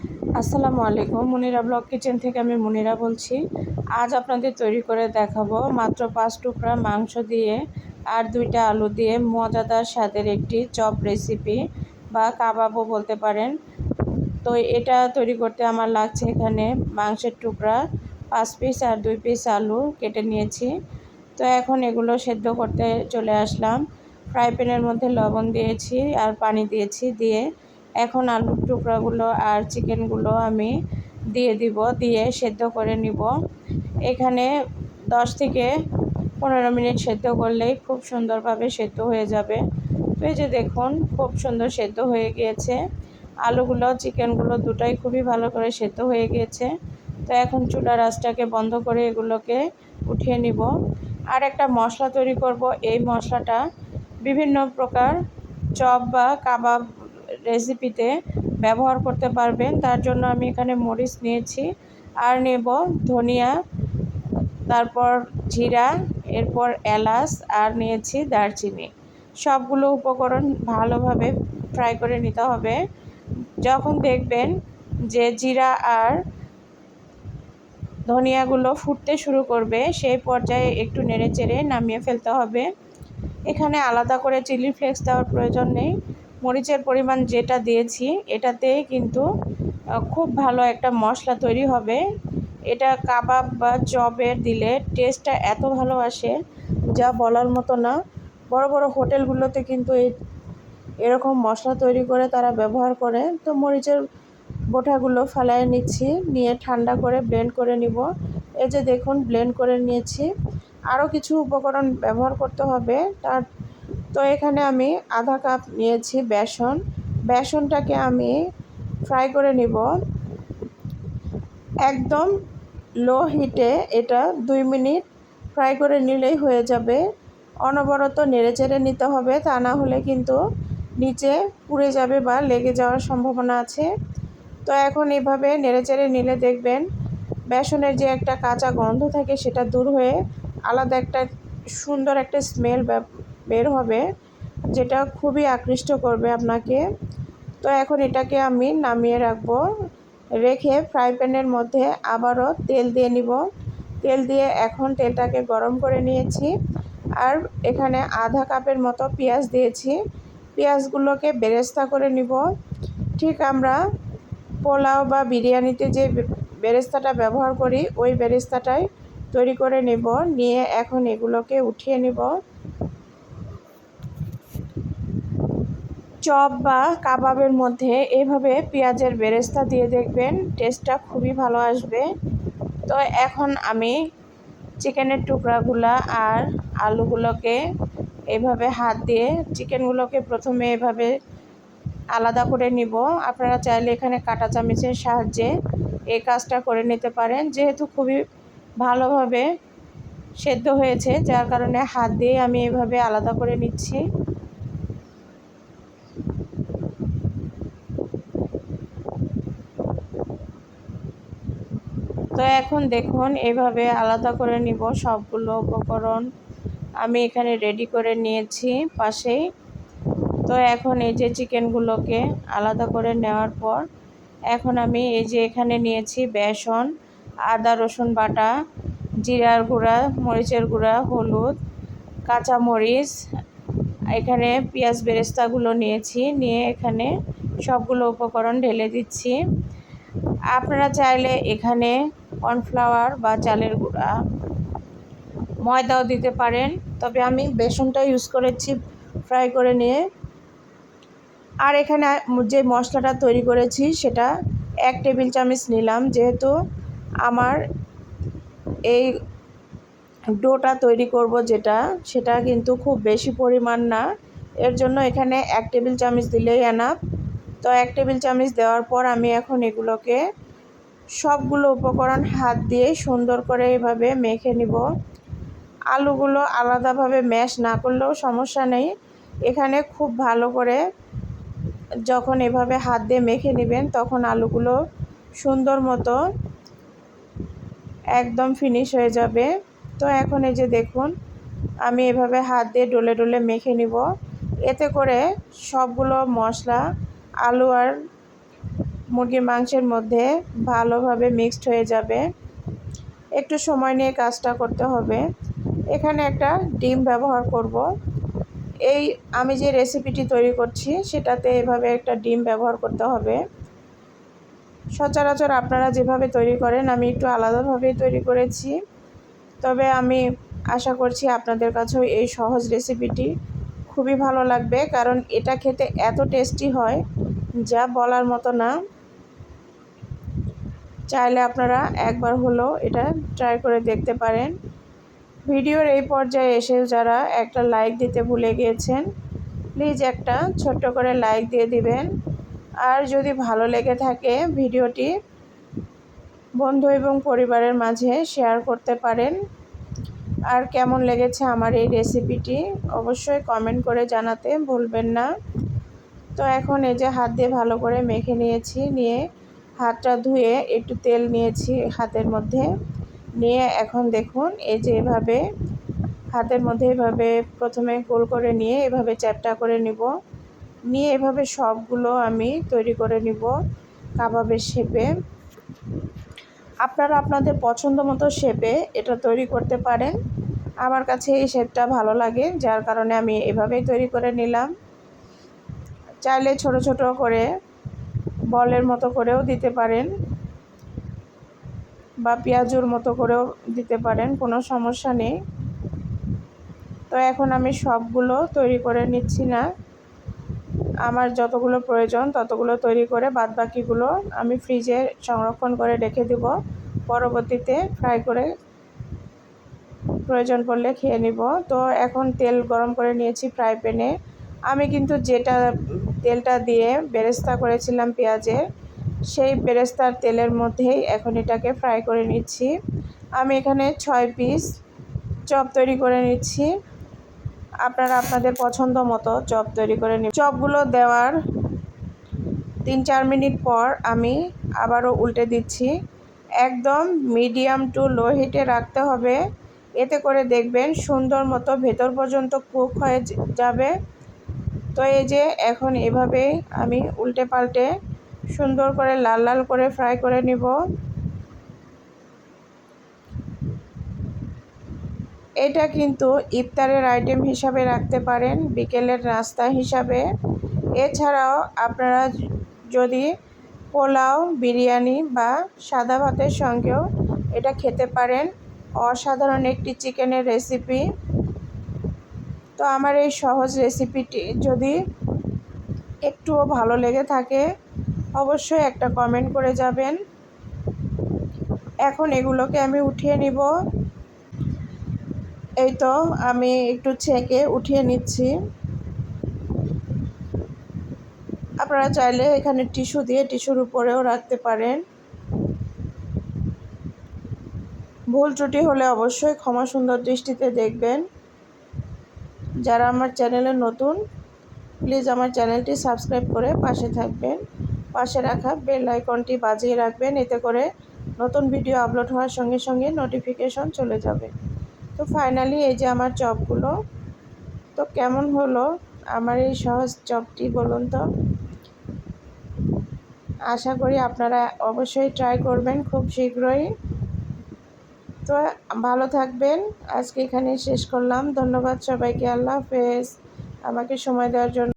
আসসালামু আলাইকুম, মুনিরা blog kitchen থেকে আমি মুনিরা বলছি। আজ আপনাদের তৈরি করে দেখাবো মাত্র 5 টুকরা মাংস দিয়ে আর 2টা আলু দিয়ে মজাদার স্বাদের একটি চপ রেসিপি বা কাবাবও বলতে পারেন। তো এটা তৈরি করতে আমার লাগছে এখানে মাংসের টুকরা 5 পিস আর 2 পিস আলু কেটে নিয়েছি। তো এখন এগুলো সেদ্ধ করতে চলে আসলাম। ফ্রাই প্যানের মধ্যে লবণ দিয়েছি আর পানি দিয়েছি, দিয়ে এখন আলুর টুকরাগুলো আর চিকেনগুলো আমি দিয়ে দিব, দিয়ে সেদ্ধ করে নিব। এখানে 10 থেকে 15 মিনিট সেদ্ধ করলেই খুব সুন্দরভাবে সেদ্ধ হয়ে যাবে। তো এই যে দেখুন, খুব সুন্দর সেদ্ধ হয়ে গিয়েছে। আলুগুলো চিকেনগুলো দুটাই খুবই ভালো করে সেদ্ধ হয়ে গিয়েছে। তো এখন চুলার আঁচটাকে বন্ধ করে এগুলোকে উঠিয়ে নিব। আর একটা মশলা তৈরি করব। এই মশলাটা বিভিন্ন প্রকার চপ বা কাবাব রেসিপিতে ব্যবহার করতে পারবেন। তার জন্য আমি এখানে মরিচ নিয়েছি আর নেব ধনিয়া, তারপর জিরা, এরপর এলাচ আর নিয়েছি দারচিনি। সবগুলো উপকরণ ভালোভাবে ফ্রাই করে নিতে হবে। যখন দেখবেন যে জিরা আর ধনিয়াগুলো ফুটতে শুরু করবে, সেই পর্যায়ে একটু নেড়েচেড়ে নামিয়ে ফেলতে হবে। এখানে আলাদা করে চিলি ফ্লেক্স দেওয়ার প্রয়োজন নেই। মরিচের পরিমাণ যেটা দিয়েছি এটাতেই কিন্তু খুব ভালো একটা মশলা তৈরি হবে। এটা কাবাব বা চপের দিলে টেস্টটা এত ভালো আসে যা বলার মতো না। বড় বড় হোটেলগুলোতে কিন্তু এরকম মশলা তৈরি করে তারা ব্যবহার করে। তো মরিচের বোঁটাগুলো ফালায় নিচ্ছি, নিয়ে ঠান্ডা করে ব্লেন্ড করে নিব। এই যে দেখুন, ব্লেন্ড করে নিয়েছি। আরও কিছু উপকরণ ব্যবহার করতে হবে। তো এখানে আমি আধা কাপ নিয়েছি বেসন। বেসনটাকে আমি ফ্রাই করে নিব একদম লো হিটে। এটা 2 মিনিট ফ্রাই করে নিলেই হয়ে যাবে। অনবরত নেড়েচেড়ে নিতে হবে, তা না হলে কিন্তু নিচে পুড়ে যাবে বা লেগে যাওয়ার সম্ভাবনা আছে। তো এখন এভাবে নেড়েচেড়ে নিলে দেখবেন বেসনের যে একটা কাঁচা গন্ধ থাকে সেটা দূর হয়ে আলাদা একটা সুন্দর একটা স্মেল বের হবে, যেটা খুবই আকৃষ্ট করবে আপনাকে। তো এখন এটাকে আমি নামিয়ে রাখবো। রেখে ফ্রাই প্যানের মধ্যে আবারও তেল দিয়ে নিব। তেল দিয়ে এখন তেলটাকে গরম করে নিয়েছি। আর এখানে আধা কাপের মতো পেঁয়াজ দিয়েছি। পেঁয়াজগুলোকে বেরেস্তা করে নিব। ঠিক আমরা পোলাও বা বিরিয়ানিতে যে বেরেস্তাটা ব্যবহার করি ওই বেরেস্তাটাই তৈরি করে নেব। নিয়ে এখন এগুলোকে উঠিয়ে নিব। চপ বা কাবাবের মধ্যে এভাবে পেঁয়াজের বেরেস্তা দিয়ে দেখবেন টেস্টটা খুবই ভালো আসবে। তো এখন আমি চিকেনের টুকরাগুলা আর আলুগুলোকে এভাবে হাত দিয়ে চিকেনগুলোকে প্রথমে এভাবে আলাদা করে নিব। আপনারা চাইলে এখানে কাঁটা চামচের সাহায্যে এই কাজটা করে নিতে পারেন। যেহেতু খুবই ভালোভাবে সেদ্ধ হয়েছে, যার কারণে হাত দিয়ে আমি এভাবে আলাদা করে নিচ্ছি। তো এখন দেখুন এভাবে আলাদা করে নিব সবগুলো উপকরণ আমি এখানে রেডি করে নিয়েছি পাশেই। তো এখন এই যে চিকেনগুলোকে আলাদা করে নেওয়ার পর এখন আমি এই যে এখানে নিয়েছি বেসন, আদা রসুন বাটা, জিরার গুঁড়া, মরিচের গুঁড়া, হলুদ, কাঁচামরিচ, এখানে পেঁয়াজ বেরেস্তাগুলো নিয়েছি, নিয়ে এখানে সবগুলো উপকরণ ঢেলে দিচ্ছি। আপনারা চাইলে এখানে কর্নফ্লাওয়ার বা চালের গুঁড়া, ময়দাও দিতে পারেন, তবে আমি বেসনটা ইউজ করেছি ফ্রাই করে নিয়ে। আর এখানে যে মশলাটা তৈরি করেছি সেটা 1 টেবিল চামচ নিলাম, যেহেতু আমার এই ডোটা তৈরি করব যেটা, সেটা কিন্তু খুব বেশি পরিমাণ না। এর জন্য এখানে 1 টেবিল চামচ দিলেই এনাফ। তো 1 টেবিল চামচ দেওয়ার পর আমি এখন এগুলোকে সবগুলো উপকরণ হাত দিয়ে সুন্দর করে এভাবে মেখে নিব। আলুগুলো আলাদাভাবে ম্যাশ না করলেও সমস্যা নেই। এখানে খুব ভালো করে যখন এভাবে হাত দিয়ে মেখে নেবেন তখন আলুগুলো সুন্দর মতো একদম ফিনিশ হয়ে যাবে। তো এখন এই যে দেখুন, আমি এভাবে হাত দিয়ে ডলে ডলে মেখে নিব। এতে করে সবগুলো মশলা আলু আর মুরগির মাংসের মধ্যে ভালোভাবে মিক্সড হয়ে যাবে। একটু সময় নিয়ে কাজটা করতে হবে। এখানে একটা ডিম ব্যবহার করব। আমি যে রেসিপিটি তৈরি করছি সেটাতে এভাবে একটা ডিম ব্যবহার করতে হবে। সচরাচর আপনারা যেভাবে তৈরি করেন আমি একটু আলাদাভাবেই তৈরি করেছি, তবে আমি আশা করছি আপনাদের কাছেও এই সহজ রেসিপিটি খুবই ভালো লাগবে, কারণ এটা খেতে এত টেস্টি হয় যা বলার মতো না। চাইলে আপনারা একবার হলেও এটা ট্রাই করে দেখতে পারেন। ভিডিওর এই পর্যায়ে এসে যারা একটা লাইক দিতে ভুলে গিয়েছেন, প্লিজ একটা ছোট্ট করে লাইক দিয়ে দিবেন। আর যদি ভালো লেগে থাকে ভিডিওটি বন্ধু এবং পরিবারের মাঝে শেয়ার করতে পারেন। আর কেমন লেগেছে আমার এই রেসিপিটি অবশ্যই কমেন্ট করে জানাতে ভুলবেন না। তো এখন এই যে হাত দিয়ে ভালো করে মেখে নিয়েছি, নিয়ে হাতটা ধুয়ে একটু তেল নিয়েছি হাতের মধ্যে, নিয়ে এখন দেখুন এই যে এভাবে হাতের মধ্যে এভাবে প্রথমে গোল করে নিয়ে এভাবে চ্যাপটা করে নিব, নিয়ে এভাবে সবগুলো আমি তৈরি করে নিব কাবাবের শেপে। আপনারা আপনাদের পছন্দ মতো শেপে এটা তৈরি করতে পারেন। আমার কাছে এই শেপটা ভালো লাগে, যার কারণে আমি এভাবেই তৈরি করে নিলাম। চাইলে ছোট ছোট করে বলের মতো করেও দিতে পারেন বা পেঁয়াজুর মতো করেও দিতে পারেন, কোনো সমস্যা নেই। তো এখন আমি সবগুলো তৈরি করে নিচ্ছি না, আমার যতগুলো প্রয়োজন ততগুলো তৈরি করে বাদবাকিগুলো আমি ফ্রিজে সংরক্ষণ করে রেখে দেব। পরবর্তীতে ফ্রাই করে প্রয়োজন পড়লে খেয়ে নিব। তো এখন তেল গরম করে নিয়েছি ফ্রাই প্যানে। আমি কিন্তু যেটা তেলটা দিয়ে বেরেস্তা করেছিলাম পেঁয়াজের, সেই বেরেস্তার তেলের মধ্যেই এখন এটাকে ফ্রাই করে নিচ্ছি। আমি এখানে 6 পিস চপ তৈরি করে নিচ্ছি। আপনারা আপনাদের পছন্দ মতো চপ তৈরি করে নিন। চপগুলো দেওয়ার 3-4 মিনিট পর আমি আবারও উল্টে দিচ্ছি। একদম মিডিয়াম টু লো হিটে রাখতে হবে, এতে করে দেখবেন সুন্দর মতো ভেতর পর্যন্ত কুক হয়ে যাবে। তো এই যে এখন এভাবে আমি উল্টে পাল্টে সুন্দর করে লাল লাল করে ফ্রাই করে নিব। এটা কিন্তু ইফতারের আইটেম হিসাবে রাখতে পারেন, বিকেলের নাস্তা হিসাবে। এছাড়াও আপনারা যদি পোলাও, বিরিয়ানি বা সাদা ভাতের সঙ্গেও এটা খেতে পারেন। অসাধারণ একটি চিকেনের রেসিপি। তো আমার এই সহজ রেসিপিটি যদি একটুও ভালো লেগে থাকে অবশ্যই একটা কমেন্ট করে যাবেন। এখন এগুলোকে আমি উঠিয়ে নিব। এই তো আমি একটু ছেঁকে উঠিয়ে নিচ্ছি। আপনারা চাইলে এখানে টিস্যু দিয়ে টিস্যুর উপরেও রাখতে পারেন। ভুল ত্রুটি হলে অবশ্যই ক্ষমা সুন্দর দৃষ্টিতে দেখবেন। যারা আমার চ্যানেলে নতুন, প্লিজ আমার চ্যানেলটি সাবস্ক্রাইব করে পাশে থাকবেন। পাশে রাখা বেল আইকনটি বাজিয়ে রাখবেন, এতে করে নতুন ভিডিও আপলোড হওয়ার সঙ্গে সঙ্গে নোটিফিকেশন চলে যাবে। তো ফাইনালি এই যে আমার চপগুলো, তো কেমন হলো আমার এই সহজ চপটি বলুন তো। আশা করি আপনারা অবশ্যই ট্রাই করবেন খুব শীঘ্রই। তো ভালো থাকবেন, আজকে এখানেই শেষ করলাম। ধন্যবাদ সবাইকে। আল্লাহ হাফেজ আমাকে সময় দেওয়ার জন্য।